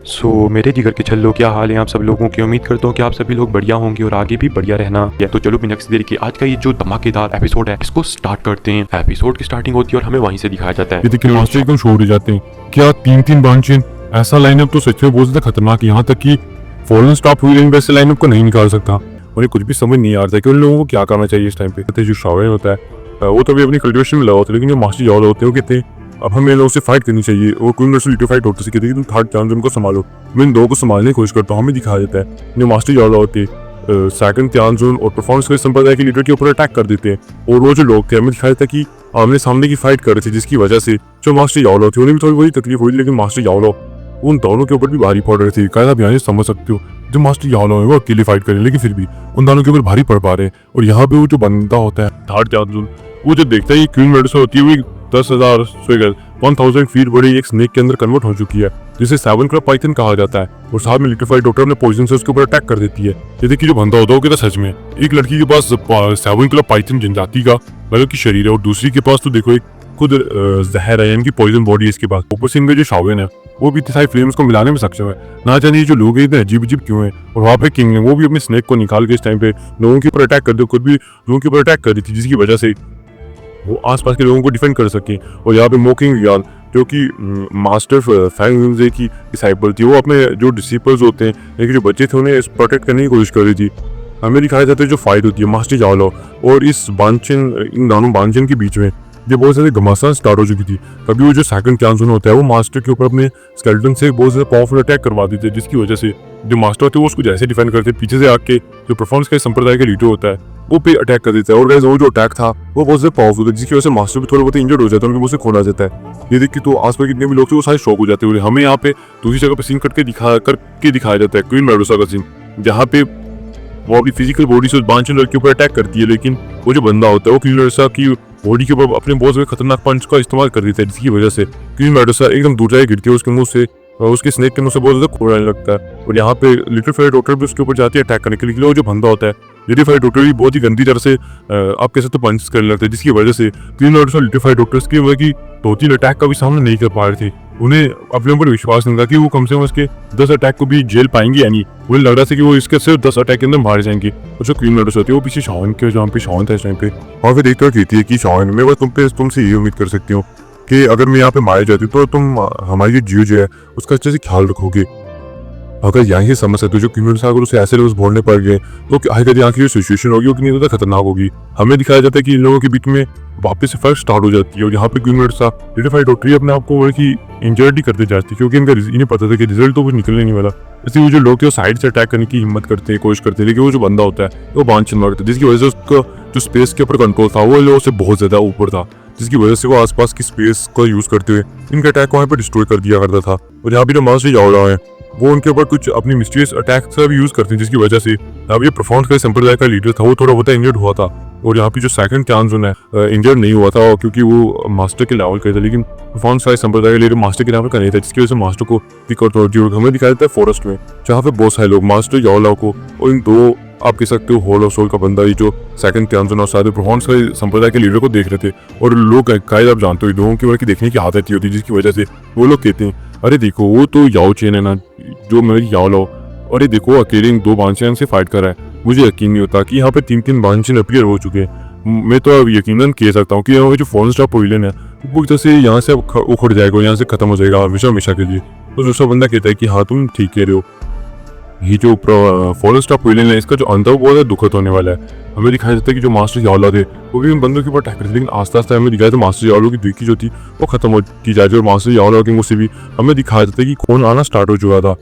मेरे जिगर के छल्लो, क्या हाल है आप सब लोगों की। उम्मीद करता हूँ कि आप सभी लोग बढ़िया होंगे और आगे भी बढ़िया रहना है। तो चलो बिना किसी देरी के आज का ये जो धमाकेदार एपिसोड है इसको स्टार्ट करते हैं। एपिसोड की स्टार्टिंग होती है और हमें वहीं से दिखाया जाता है। ये देखिए मास्टर एकदम शोर हो जाते हैं। क्या 3-3 बांचेन, ऐसा लाइनअप तो सच में बहुत ज्यादा खतरनाक। यहाँ तक कि फॉलन स्टॉप हुई वैसे लाइनअप को नहीं निकाल सकता। उन्हें कुछ भी समझ नहीं आ रहा कि उन लोगों को क्या करना चाहिए इस टाइम पे। जो शावे होता है वो तो भी अपनी कल्टिवेशन में लगा होता है, लेकिन जो मास्टर जाओ होते हैं वो कहते हैं अब हमें लोगों से फाइट करनी चाहिए। और कोई नर्स लिटो फाइट होते कहते हैं तुम थर्ड चांस उनको संभालो। मैं इन दो को संभालने की कोशिश करता हूँ। हमें दिखाया जाता है जो मास्टर जाओ होते सेकंड ध्यान जोन और परफॉर्मेंस के संप्रदाय के लीडर के ऊपर अटैक कर देते हैं। और वो जो लोग थे हमें दिखाया था कि आमने सामने की फाइट कर रहे थे, जिसकी वजह से जो मास्टर यावलो थे उन्हें भी थोड़ी वही तकलीफ हुई, लेकिन मास्टर यावलो उन दोनों के ऊपर भी भारी पड़ रहे थे। कायदा बयान समझ सकते हो, जो मास्टर यावलो है वो अकेले फाइट करे, लेकिन फिर भी उन दोनों के ऊपर भारी पड़ पा रहे हैं। और यहाँ पे वो जो बंदा होता है थर्ड ध्यान, वो जो देखता है ये क्वीन मेडिसन होती है, वो 10,000 1000 फीट बड़ी एक स्नेक के अंदर कन्वर्ट हो चुकी है, जिसे 7 क्लब पाइथन कहा जाता है। और साथ में लिक्विफाइड डॉक्टर अपने पॉइजन से उसके ऊपर अटैक कर देती है। ये देखिए जो बंदा होता है वो कहता सच में एक लड़की के पास 7 क्लब पाइथन जनजाति का मतलब की शरीर है, और दूसरी के पास तो देखो एक खुद जहर है, यानी कि पॉइजन बॉडी है इसके पास। ऊपर से इनके जो शावन है वो भी इतनी सारी फ्लेम्स को मिलाने में सक्षम है। ना जाने ये जो लोग हैं इतने अजीब अजीब क्यों हैं। और वहाँ पे किंग है, वो भी अपने स्नेक को निकाल के इस टाइम पे लोगों के ऊपर अटैक कर दे, खुद भी लोगों के ऊपर अटैक कर रही थी, जिसकी वजह से वो आसपास के लोगों को डिफेंड कर सके। और यहाँ पे मोकिंग यान जो कि मास्टर फैंगजे की डिसाइपल थी, वो अपने जो डिसिपल्स होते हैं लेकिन जो बच्चे थे उन्हें प्रोटेक्ट करने की कोशिश कर रही थी। हमें दिखाया जाता है जो फाइट होती है मास्टर जावलो और इस बांचन, इन दोनों बांचन के बीच में ये बहुत ज्यादा घमासान स्टार्ट हो चुकी थी। तभी वो जो सेकंड चांस होता है वो मास्टर के ऊपर अपने स्केलेटन से बहुत ज्यादा पावरफुल अटैक करवा देते हैं, जिसकी वजह से जो मास्टर होते हैं वो उसको जैसे डिफेंड करते हैं, पीछे से आके जो परफॉर्मेंस का संप्रदाय का लीडर होता है वो पे अटैक कर देता है। और गाइस वो जो अटैक था वो बहुत ज्यादा पावरफुल था, जिसकी वजह से मास्टर भी थोड़ा बहुत इंजर्ड हो जाता है, उनके मुंह से खून आ जाता है। ये देख के तो आसपास कितने भी लोग थे वो सारे शॉक हो जाते हैं। हमें यहाँ पे दूसरी जगह पे सीन करके दिखाया जाता है क्वीन मेडुसा का सीन, जहाँ पे वो अपनी फिजिकल बॉडी से बांचन लड़के के ऊपर अटैक करती है, लेकिन वो जो बंदा होता है वो क्वीन मेडुसा की बॉडी के ऊपर अपने बहुत ज्यादा खतरनाक पंच का इस्तेमाल कर देता है, जिसकी वजह से क्वीन मेडुसा एकदम दूर जाके गिरती है उसके मुंह से, उसके स्नेक के मुंह से बहुत ज्यादा खून आने लगता है। और यहाँ पे लिटिल फायर डॉक्टर भी उसके ऊपर जाती है अटैक करने के लिए। वो जो बंदा होता है लिटिल फायर डॉक्टर भी बहुत ही गंदी तरह से आप कह सकते हो पंच करने लगता है, जिसकी वजह से queen Medusa little fire doctors की वजह की 2-3 अटैक का भी सामना नहीं कर पा रहे थे। उन्हें अपने ऊपर विश्वास नहीं था कि वो कम से कम इसके 10 अटैक को भी झेल पाएंगे, यानी उन्हें लग रहा था कि वो इसके सिर्फ 10 अटैक के अंदर मारे जाएंगे। और जो क्वीन मेडुसा होती है वो पीछे शावन के, जहाँ पे शावन था इस टाइम पे, और फिर देखकर कहती है कि शावन मैं बस तुमसे ये उम्मीद कर सकती हूँ कि अगर मैं यहाँ पे मारी जाती तो तुम हमारी जो जीव जो है उसका अच्छे से ख्याल रखोगे। अगर यहाँ ही समझ सकते हो जो क्वीन मेडुसा अगर उसे ऐसे लोग बोलने पड़ गए तो आगे यहाँ की जो सिचुएशन होगी वो कितनी ज्यादा खतरनाक होगी। हमें दिखाया जाता है कि इन लोगों के बीच में वापस से फाइट स्टार्ट हो जाती है। और यहाँ पे queen Medusa little fire doctor अपने आप को की इंजर्ड ही करते जाती है, क्योंकि इनका इन्हें पता था कि रिजल्ट तो कुछ निकलने नहीं वाला। इसलिए वो जो लोग थे वो साइड से अटैक करने की हिम्मत करते हैं, कोशिश करते हैं, लेकिन वो जो बंदा होता है वो बांचन मारता है, जिसकी वजह से उसका जो स्पेस के ऊपर कंट्रोल था वो लोगों से बहुत ज्यादा ऊपर था, जिसकी वजह से वो आसपास की स्पेस को यूज करते हुए इनका अटैक वहाँ पर डिस्ट्रॉय कर दिया करता था। और यहाँ भी जो मास्टर जाओ है वो उनके ऊपर कुछ अपनी मिस्टीरियस अटैक से भी यूज करते हैं, जिसकी वजह से अब ये परफॉर्मेंस का संप्रदाय का लीडर था वो थोड़ा बहुत इंजर्ड हुआ था। और यहाँ पे जो सेकंड चांस है इंजर्ड नहीं हुआ था क्योंकि वो मास्टर के लेवल का था, लेकिन परफॉर्मेंस का संप्रदाय का लीडर मास्टर के लेवल का नहीं था, जिसकी वजह से मास्टर को दिक्कत होती है। और हमें दिखाया जाता है फॉरेस्ट में, जहाँ पे बहुत सारे लोग मास्टर याओलाओ को और इन दो आप कह सकते हो होल ऑफ सोल का बंदा ही जो सेकंड त्यानजन और सारे परफॉर्मेंस का संप्रदाय के लीडर को देख रहे थे। और लोग कायद आप जानते हो लोगों की वजह देखने की आदत ही होती है, जिसकी वजह से वो लोग कहते हैं अरे देखो वो तो याओ चेन है ना जो मेरी याओलाओ, अरे देखो अकेले इन 2 बांचन से फाइट कर रहा है। मुझे यकीन नहीं होता कि यहाँ पे 3-3 बांचन अपीयर हो चुके हैं। मैं तो अब यकीनन कह सकता हूँ कि यहाँ जो फॉरेन स्टार पवेलियन है वो एक तरह से यहाँ से उखड़ जाएगा, यहाँ से खत्म हो जाएगा हमेशा हमेशा के लिए। तो दूसरा बंदा कहता है कि हाँ तुम ठीक कह रहे हो, ये जो फॉरेन स्टार पवेलियन है इसका जो अंत है वो बहुत दुखद होने वाला है। हमें दिखाया जाता है कि जो मास्टर याओला थे वो भी उन बंदों के ऊपर अटैक करते, लेकिन आस्ते आस्ते हमें दिखाया था मास्टर याओला की दुखी जो थी वो खत्म होती जाती है। और मास्टर याओला के मुँह से भी हमें दिखाया जाता है कि खून आना स्टार्ट हो चुका था।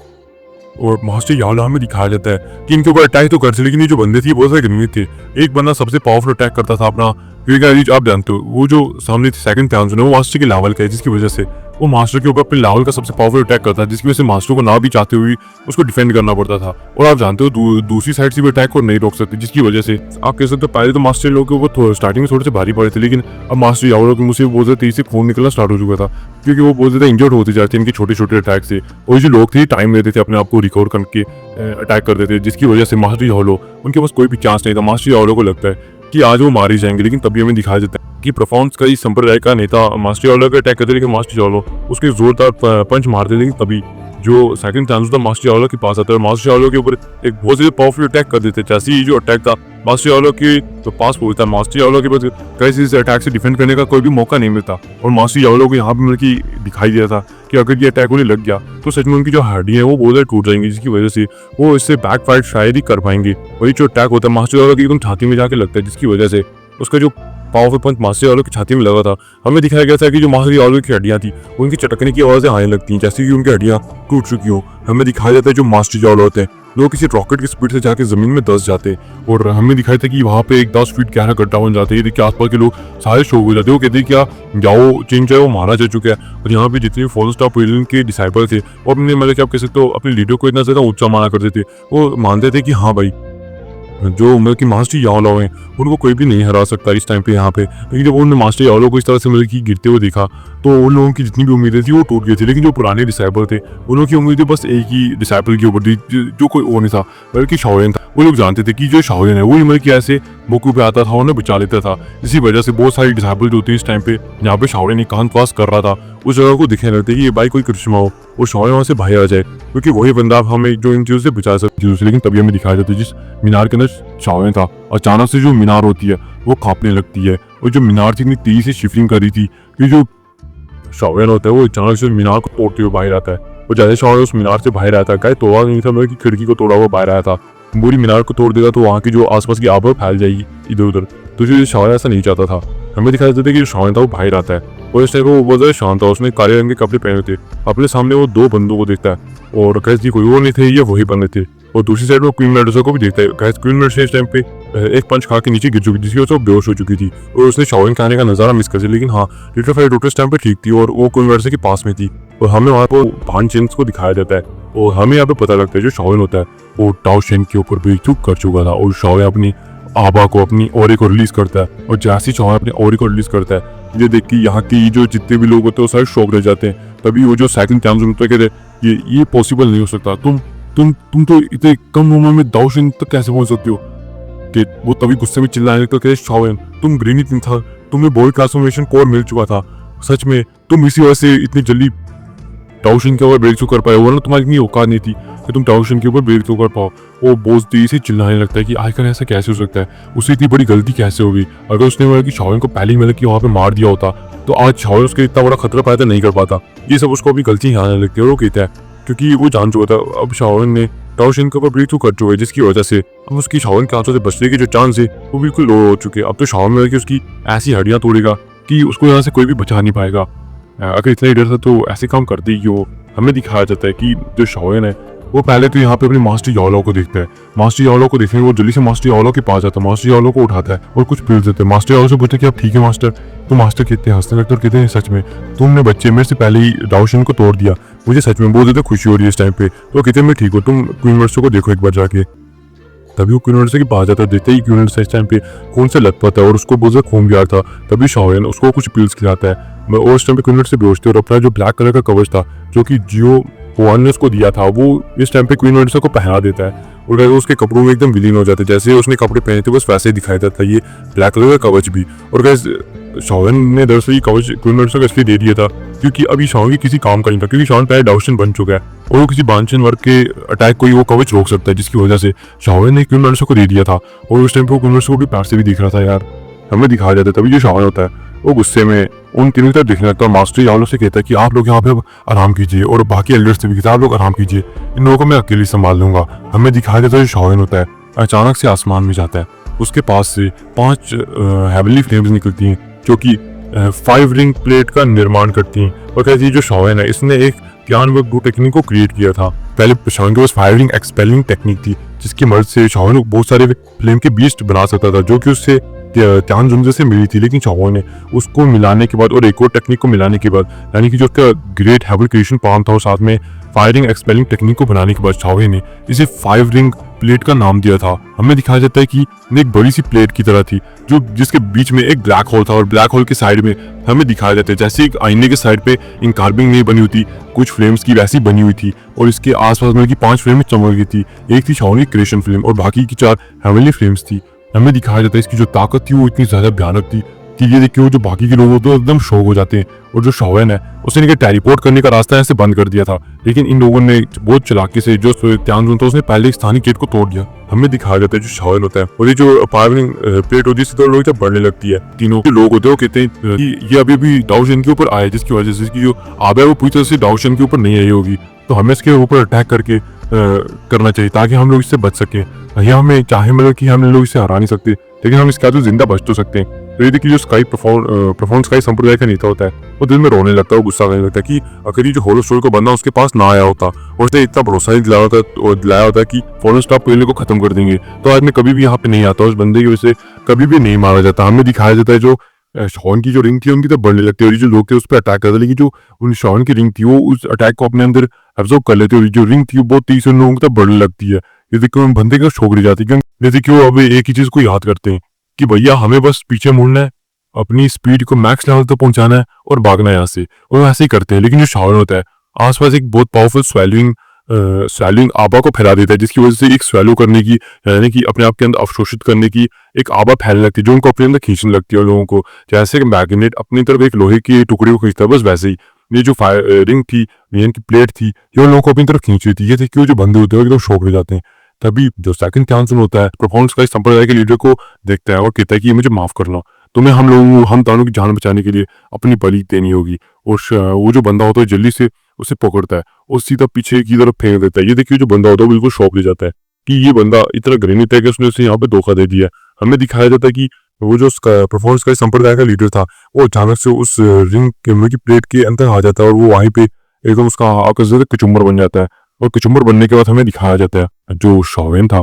और मास्टर याओला हमें दिखाया जाता है कि इनके ऊपर अटैक तो करते, लेकिन ये जो बंदे थे बहुत सारे गरीब थे। एक बंदा सबसे पावरफुल अटैक करता था अपना, क्योंकि आप जानते हो वो जो सामने सेकंड ध्यान है वो मास्टर के लेवल का है, जिसकी वजह से वो मास्टर के ऊपर अपने लेवल का सबसे पावरफुल अटैक करता है, जिसकी वजह से मास्टर को ना भी चाहते हुए उसको डिफेंड करना पड़ता था। और आप जानते हो दूसरी साइड से भी अटैक को नहीं रोक सकते, जिसकी वजह से आप कह सकते हो पहले तो मास्टर लोग के ऊपर स्टार्टिंग में थोड़े से भारी पड़े थे, लेकिन अब मास्टर याओला के मुंह से बहुत ज्यादा तेजी से खून निकलना स्टार्ट हो चुका था, क्योंकि वो बहुत ज्यादा इंजर्ड होते जाते थे इनके छोटे छोटे अटैक से। और जो लोग थे टाइम लेते थे अपने आप को रिकवर करके अटैक कर देते, जिसकी वजह से मास्टर याओला उनके पास कोई भी चांस नहीं था। मास्टर याओला को लगता है कि आज वो मारे जाएंगे, लेकिन तभी हमें दिखाया जाता है कि परफॉर्मेंस का इस संप्रदाय का नेता मास्टर याओला का अटैक करते, लेकिन मास्टर याओला उसके जोरदार पंच मारते, लेकिन तभी जो सेकंड चांस था मास्टर चावला के पास आता है, मास्टर चावला के ऊपर एक बहुत ही पावरफुल अटैक कर देते हैं। जैसे ही जो अटैक था मास्टर चावला के तो पास पहुंचता है, मास्टर चावला के पास कैसे इस अटैक से डिफेंड करने का कोई भी मौका नहीं मिलता। और मास्टर चावला को यहाँ पे मतलब कि दिखाई दिया था कि अगर ये अटैक उन्हें लग गया तो सच में उनकी जो हड्डियां हैं वो बहुत ज़्यादा टूट जाएंगी, जिसकी वजह से वो इससे बैक फाइट शायद ही कर पाएंगे। वही जो अटैक होता है मास्टर चावला की एकदम छाती में जाके लगता है, जिसकी वजह से उसका जो पावरफुल पंच मास्टर चावला की छाती में लगा था। हमें दिखाया गया था कि जो मास्टर चावला की हड्डियां थी उनकी चटकने की आवाज़ें आने लगती हैं, जैसे कि उनकी हड्डियां टूट चुकी हो। हमें दिखाया जाता है जो मास्टर चावला होते हैं वो किसी रॉकेट की स्पीड से जाके जमीन में दस जाते हैं। और हमें दिखाया था कि वहाँ पे एक 10 फीट गहरा गड्ढा बन जाता है। ये आसपास के लोग सारे शोक हो जाते हैं। वो कहते हैं क्या जाओ चेंज है वो मारा जा चुका है। और यहाँ पे जितने फॉलन स्टार विलन के डिसाइपल थे वो अपने मतलब कि आप कह सकते हो अपने लीडर को इतना ज्यादा ऊंचा माना करते थे। वो मानते थे कि हाँ भाई जो मतलब कि मास्टर यावलो हैं उनको कोई भी नहीं हरा सकता इस टाइम पे यहाँ पे। लेकिन जब उन्होंने मास्टर यावलो को इस तरह से मतलब कि गिरते हुए देखा तो उन लोगों की जितनी भी उम्मीदें थी वो टूट गई थी। लेकिन जो पुराने डिसाइपल थे उन लोगों की उम्मीदें बस एक ही डिसाइपल के ऊपर थी जो कोई और नहीं था बल्कि शाओलिन था। वो लोग जानते थे कि जो शाओलिन है वो मतलब कि ऐसे मौके पे आता था उन्हें बचा लेता था। इसी वजह से बहुत सारी डिसाइपल जो होती है इस टाइम पे यहाँ पे शाओलिन एकांतवास कर रहा था उस जगह को दिखने लगते कि ये भाई कोई करिश्मा हो और शाओलिन वहाँ से बाहर आ जाए, क्योंकि वही बंदा हमें जो इन चीज़ों से बचा सकती है। लेकिन तभी हमें दिखाया जाता है जिस मीनार के अंदर शाओलिन था अचानक से जो मीनार होती है वो कांपने लगती है। और जो मीनार थी इतनी तेजी से शिफरिंग कर रही थी कि जो शाओलिन होता है वो अचानक से मीनार को तोड़ते हुए बाहर आता है। और जैसे शाओलिन उस मीनार से बाहर आया था, कहीं तोड़ा नहीं था मतलब कि खिड़की को तोड़ा हुआ बाहर आया था। पूरी मीनार को तोड़ देगा तो वहाँ की जो आसपास की आबो फैल जाएगी इधर उधर। तो जो शाओलिन ऐसा नहीं चाहता था। हमें दिखाया जाता है कि जो शाओलिन था वो बाहर आता है और इस टाइम वो बहुत ज़्यादा शांत था। उसने काले रंग के कपड़े पहने थे। अपने सामने वो दो बंदों को देखता है और कैसे कोई और नहीं थे, ये वही बंदे थे। और दूसरी साइड में क्वीन मेडुसा को भी देखता है। कैसे क्वीन मेडुसा इस टाइम पे एक पंच खा के नीचे गिर चुकी थी, जिसकी वजह से बेहोश हो चुकी थी और उसने शाओलिन के आने का नज़ारा मिस कर दिया। लेकिन हाँ लिटिल फायर डॉक्टर इस टाइम पे ठीक थी और वो क्वीन मेडुसा के पास में थी। और हमें वहाँ पर भान चेंस को दिखाया जाता है और हमें यहाँ पे पता लगता है जो शाओलिन होता है वो टाओ शेन के ऊपर ब्रेकथ्रू कर चुका था। और शाओलिन अपनी आबा को अपनी ओरे को रिलीज करता है और जैसे ही शाओलिन अपनी ओरे को रिलीज करता है ये देख के यहाँ के जो जितने भी लोग होते हैं वो सारे शॉक रह जाते हैं। तभी वो जो सेकंड चांस उनका कहते हैं ये पॉसिबल नहीं हो सकता, तुम तो इतने कम उम्र में दाओ शेन तक कैसे पहुंच सकते हो। कि वो तभी गुस्से में चिल्लाने लगता है शाओलिन तुम ग्रीन इतनी था, तुम्हें बॉडी ट्रांसफॉर्मेशन कोर मिल चुका था, सच में तुम इसी वजह से इतनी जल्दी टाओ शेन के ऊपर ब्रेक थ्रू कर पाए, वरना तुम्हारी इतनी औकात नहीं थी कि तुम टाओ शेन के ऊपर ब्रेक थ्रू कर पाओ। वो बहुत तेजी से चिल्लाने लगता है कि आखिर ऐसा कैसे हो सकता है, उससे इतनी बड़ी गलती कैसे होगी। अगर उसने मतलब कि शाओलिन को पहले ही मतलब कि वहाँ पे मार दिया होता तो आज शाओलिन उसके इतना बड़ा खतरा पैदा नहीं कर पाता। ये सब उसको अपनी गलती आने लगती है और वो कहता है क्योंकि वो जान चुका था अब शाओलिन ने टाओ शेन के ऊपर ब्रेक थ्रू कर चुका है, जिसकी वजह से अब उसकी शाओलिन के हाथों से बचने के जो चांस है वो बिल्कुल लो हो चुके हैं। अब तो शाओलिन में उसकी ऐसी हड्डियां तोड़ेगा कि उसको यहाँ से कोई भी बचा नहीं पाएगा। अगर इतना ही डर था तो ऐसे काम करते ही क्यों। हमें दिखाया जाता है कि जो शाओलिन है वो पहले तो यहाँ पे अपने मास्टर यावलो को देखता है। मास्टर यावलो को देखने वो जल्दी से मास्टर यावलो के पास जाता है, मास्टर यावलो को उठाता है और कुछ पील देते हैं। मास्टर यावलो से पूछते हैं कि आप ठीक है मास्टर। तो मास्टर कहते हैं हंसने लगते और कहते हैं सच में तुमने बच्चे मेरे से पहले ही टाओ शेन को तोड़ दिया, मुझे सच में बहुत ज़्यादा खुशी हो रही है इस टाइम पे। तो कहते हैं मैं ठीक हूँ, तुम क्वीन मेडुसा को देखो एक बार जाके। तभी वो क्वीन मेडुसा के पास जाता है, देखते ही क्वीन मेडुसा इस टाइम पे खून से लथपथ है और उसको बहुत ज़्यादा खून भी आ रहा था। तभी शाओलिन उसको कुछ पील्स खिलाता है और उस टाइम पे क्वीन मेडुसा बेहोश थी और अपना जो ब्लैक कलर का कवच था जो कि जियो हुआन ने उसको दिया था वो इस टाइम पे क्वीन मेडुसा को पहना देता है और उसके कपड़ों में एकदम विलीन हो जाते हैं। जैसे उसने कपड़े पहने थे बस वैसे ही दिखाई देता है ये ब्लैक कलर का कवच भी। और गैस शाओलिन ने दरअसल ये कवच क्वीन मेडुसा को इसलिए दे दिया था क्योंकि अभी शाओलिन की किसी काम का नहीं था, क्योंकि शाओलिन पहले टाओ शेन बन चुका है और वो किसी बानचेन वर्ग के अटैक को ही वो कवच रोक सकता है, जिसकी वजह से शाओलिन ने क्वीन मेडुसा को दे दिया था। और उस टाइम पे वो क्वीन मेडुसा को भी प्यार से भी दिख रहा था यार। हमें दिखाया जाता है तभी जो शाओलिन होता है वो गुस्से में उन तीनों की तरफ देखने लगता है और मास्टर यावलो से कहता है कि आप लोग यहाँ पे अब आराम कीजिए और बाकी एल्डर्स से भी कहता है आप लोग आराम कीजिए, इन लोगों को मैं अकेले संभाल लूंगा। हमें दिखाया जाता है जो शाओलिन होता है अचानक से आसमान में जाता है, उसके पास से 5 हेवनली फ्लेम्स निकलती हैं जो कि 5 रिंग प्लेट का निर्माण करती हैं। और कहती है जो शाओलिन है इसने एक ज्ञानवर्ग डू टेक्निक को क्रिएट किया था। पहले शाओलिन के पास फायरिंग एक्सपेलिंग टेक्निक थी जिसकी मदद से शाओलिन बहुत सारे फ्लेम के बीस्ट बना सकता था जो कि उससे त्यानजुंजे से मिली थी। लेकिन शाओलिन ने उसको मिलाने के बाद और एक और टेक्निक को मिलाने के बाद यानी कि जो उसका ग्रेट हेवन क्रिएशन पाम था और साथ में फायरिंग एक्सपेलिंग टेक्निक को बनाने के बाद शाओलिन ने इसे 5 रिंग प्लेट का नाम दिया था। हमें दिखाया जाता है कि एक बड़ी सी प्लेट की तरह थी जो जिसके बीच में एक ब्लैक होल था और ब्लैक होल के साइड में हमें दिखाया जाता है जैसे एक आईने के साइड पे इन कार्विंग नहीं बनी हुई थी कुछ फ्लेम्स की वैसी बनी हुई थी और इसके आसपास में की 5 फ्लेम चमक गई थी। एक थी शाओलिन की क्रिएशन फ्लेम और बाकी की 4 हेवनली फ्लेम्स थी। हमें दिखाया जाता है इसकी जो ताकत थी वो इतनी ज्यादा भयानक थी कि ये देखिए वो जो बाकी के लोग होते हैं एकदम शॉक हो जाते हैं। और जो शॉवेन है उसने इनके टेलीपोर्ट करने का रास्ता ऐसे बंद कर दिया था, लेकिन इन लोगों ने बहुत चालाकी से जो त्यांजुन था उसने पहले स्थानीय गेट को तोड़ दिया। हमें दिखाया जाता है जो शॉवेन होता है और ये जो पावरिंग प्लेट होती है तो लोग जब बढ़ने लगती है, तीनों के लोग होते हैं वो कहते हैं कि ये अभी भी डाउशन के ऊपर आए, जिसकी वजह से इसकी जो आब है वो पूरी तरह से डाउशन के ऊपर नहीं आई होगी। तो हमें इसके ऊपर अटैक करके करना चाहिए ताकि हम लोग इससे बच सके। यहाँ हमें चाहे मतलब कि हम लोग इसे हरा नहीं सकते, लेकिन हम इसके आगे जिंदा बच तो सकते हैं। तो ये देखिए जो स्काई परफॉर्म स्काई संप्रदाय का नेता होता है वो दिल में रोने लगता है, वो गुस्सा करने लगता है कि अगर ये जो होलो स्टोर का बंदा उसके पास ना आया होता और उसने इतना भरोसा नहीं दिलाया होता कि फॉलन स्टॉप पहले को खत्म कर देंगे, तो आज मैं कभी भी यहाँ पे नहीं आता, उस बंदे की वजह से कभी भी नहीं मारा जाता। हमें दिखाया जाता है जो शॉन की जो रिंग थी उनकी तो बढ़ने लगती है और जो लोग थे उस पर अटैक करते, लेकिन जो उन शॉन की रिंग थी वो उस अटैक को अपने अंदर एब्जॉर्ब कर लेते और जो रिंग थी वो बहुत तेजी से उन लोगों की तरफ बढ़ने लगती है। ये देखिए उन बंदे की छोकरी जाती है, जैसे कि वो अब एक ही चीज को याद करते हैं कि भैया हमें बस पीछे मुड़ना है, अपनी स्पीड को मैक्स लेवल तक पहुंचाना है और भागना है यहाँ से, और ऐसे ही करते हैं। लेकिन जो शॉन होता है आसपास एक बहुत पावरफुल स्वेलिंग आबा को फैला देता है, जिसकी वजह से एक स्वेलो करने की यानी कि अपने आप के अंदर अवशोषित करने की एक आबा फैलने लगती है जो उनको अपने अंदर खींचने लगती है। लोगों को जैसे कि मैग्नेट अपनी तरफ एक लोहे की टुकड़ी को खींचता है, बस वैसे ही ये जो रिंग थी यानी कि प्लेट थी ये उन लोगों को अपनी तरफ खींच रही थी। ये देखिए जो बंदे होते हैं एकदम शौक हो जाते हैं। तभी जो सेकंड त्यांजुन होता है परफॉर्मेंस का संप्रदाय के लीडर को देखता है और कहता है कि मुझे माफ करना, तुम्हें हम दोनों की जान बचाने के लिए अपनी बलि देनी होगी। और वो जो बंदा होता है जल्दी से उसे पकड़ता है और सीधा पीछे की तरफ फेंक देता है। ये देखिए जो बंदा होता है बिल्कुल शॉक ले जाता है कि ये बंदा इतना घृणित है कि उसने उसे यहाँ पे धोखा दे दिया। हमें दिखाया जाता है कि वो जो परफॉर्मेंस का संप्रदाय का लीडर था वो अचानक से उस रिंग की प्लेट के अंदर आ जाता है और वो वहीं पे एकदम उसका आकर कचुम्बर बन जाता है। और कचुम्बर बनने के बाद हमें दिखाया जाता है जो शॉवेन था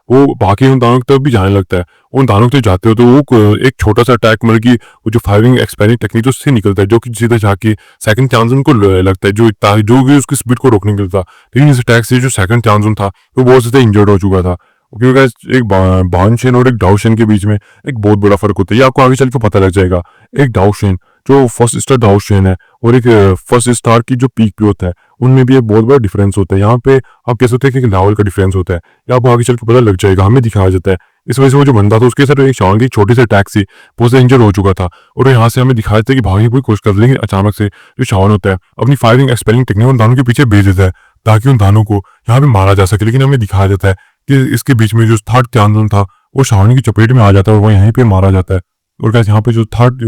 वो बाकी उन दानों की तरफ भी जाने लगता है। उन दानों की तरफ जाते हो तो वो एक छोटा सा अटैक मतलब कि वो जो फायरिंग एक्सपेरिमेंट टेक्निक उससे निकलता है जो कि सीधा जाके सेकंड त्यांजुन को लगता है जो भी उसकी स्पीड को रोकने निकलता। लेकिन इस अटैक से जो सेकंड त्यांजुन था वो बहुत ज्यादा इंजर्ड हो चुका था, क्योंकि एक बानशेन और एक डाउशेन के बीच में एक बहुत बड़ा फर्क होता है। ये आपको आगे चल के पता लग जाएगा। एक डाउशेन जो फर्स्ट स्टार डाउशेन है और एक फर्स्ट स्टार की जो पीक पे होता है उनमें भी एक बहुत बड़ा डिफरेंस होता है। यहाँ पे आप कह सकते हैं कि एक लेवल का डिफरेंस होता है, या आपको आगे चल के पता लग जाएगा। हमें दिखाया जाता है इस वजह से वो जो बंदा था उसके साथ एक शॉन की छोटे से अटैक से बहुत से इंजर हो चुका था और यहाँ से हमें दिखाया जाता है कि भागने की पूरी कोशिश कर, लेकिन अचानक से जो शॉन होता है अपनी फायरिंग एक्सपेरिमेंट टेक्निक उन दानों के पीछे भेज देता है ताकि उन दानों को यहाँ पे मारा जा सके। लेकिन हमें दिखाया जाता है कि इसके बीच में जो थर्ड त्यांजुन था वो शाओनी की चपेट में आ जाता है और वो यहीं पे मारा जाता है। और क्या यहाँ पे जो थर्ड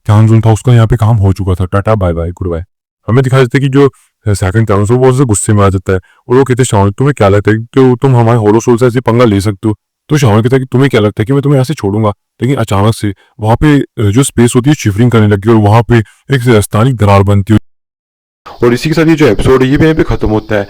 त्यांजुन था उसका यहाँ पे काम हो चुका था। Tata bye bye goodbye. हमें दिखाया जाता है कि जो सेकंड त्यांजुन वो बहुत से गुस्से में आ जाता है और वो कहते हैं शाओनी तुम्हें क्या लगता है कि तुम हमारे होलो सोल से ऐसे पंगा ले सकते हो? तो शाओनी कहता है कि तुम्हें क्या लगता है कि मैं तुम्हें ऐसे छोड़ूंगा? लेकिन अचानक से वहां पे जो स्पेस होती है शिवरिंग करने लगी और वहां पे एक स्थानिक दरार बनती है। और इसी के साथ ये जो एपिसोड है ये भी यहीं पे खत्म होता है।